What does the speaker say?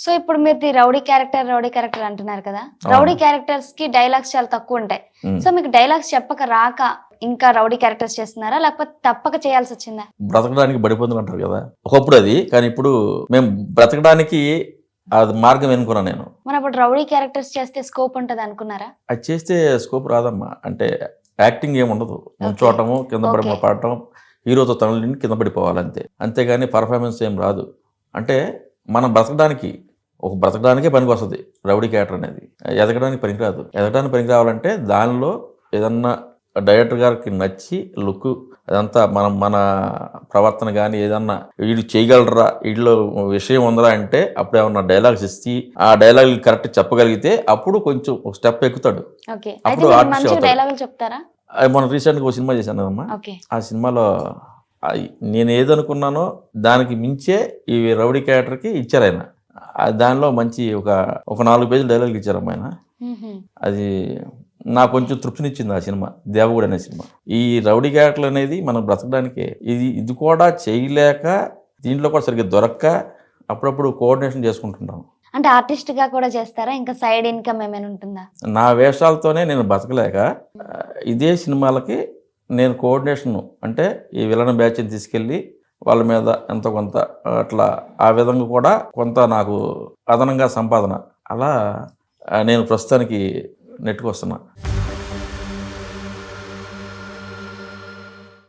So ఇప్పుడు మీరు rowdy character అంటున్నారు కదా. రౌడీ క్యారెక్టర్స్ కి డైలాగ్స్ చాలా తక్కువ ఉంటాయి. సో మీకు డైలాగ్స్ చెప్పక రాక ఇంకా రౌడీ క్యారెక్టర్స్ చేస్తున్నారా, లేకపోతే తప్పక చేయాల్సి వచ్చిందా? బ్రతకడానికి బడిపొందులు అంటారు కదా, ఒకప్పుడు అది. కానీ ఇప్పుడు మేము బ్రతకడానికి అది మార్గం ఎన్నుకున్నాను నేను. మరి అప్పుడు రౌడీ క్యారెక్టర్స్ చేస్తే స్కోప్ ఉంటది అనుకున్నారా? అది చేస్తే స్కోప్ రాదమ్మా. అంటే యాక్టింగ్ ఏముండదు, ముంచోటము, కింద పడటం, హీరోతో తనని కింద పడిపోవాలంతే. అంతేగాని పర్ఫార్మెన్స్ ఏం రాదు. అంటే మనం బ్రతకడానికే పనికి వస్తుంది రౌడీ క్యారెక్టర్ అనేది. ఎదగడానికి పనికిరాదు. ఎదగడానికి పనికి రావాలంటే దానిలో ఏదన్నా డైరెక్టర్ గారికి నచ్చి లుక్ అదంతా మన ప్రవర్తన కానీ ఏదన్నా వీడు చేయగలరా, వీడిలో విషయం ఉందరా అంటే అప్పుడు ఏమన్నా డైలాగ్స్ ఇచ్చి ఆ డైలాగ్ కరెక్ట్ చెప్పగలిగితే అప్పుడు కొంచెం ఒక స్టెప్ ఎక్కుతాడు. అప్పుడు ఆర్టిస్ట్ చెప్తారా? మనం రీసెంట్గా ఒక సినిమా చేశాను కదమ్మా. ఆ సినిమాలో నేను ఏదనుకున్నానో దానికి మించే ఈ రౌడీ క్యారెక్టర్కి ఇచ్చారు ఆయన. దానిలో మంచి ఒక 4 పేజీలు డైలాగులు ఇచ్చారమ్మా ఆయన. అది నాకు కొంచెం తృప్తినిచ్చింది ఆ సినిమా, దేవగూడ అనే సినిమా. ఈ రౌడీ క్యారెక్టర్ అనేది మనం బ్రతకడానికే. ఇది కూడా చేయలేక దీంట్లో కూడా సరిగ్గా దొరక్క అప్పుడప్పుడు కోఆర్డినేషన్ చేసుకుంటున్నాం. అంటే ఆర్టిస్ట్ గా కూడా చేస్తారా? ఇంకా సైడ్ ఇన్కమ్ ఏమైనా ఉంటుందా? నా వేషాలతోనే నేను బతకలేక ఇదే సినిమాలకి నేను కోఆర్డినేషన్, అంటే ఈ విలన్ బ్యాచ్ని తీసుకెళ్ళి వాళ్ళ మీద ఎంతో కొంత అట్లా ఆ విధంగా కూడా కొంత నాకు అదనంగా సంపాదన. అలా నేను ప్రస్తుతానికి నెట్టుకొస్తున్నా.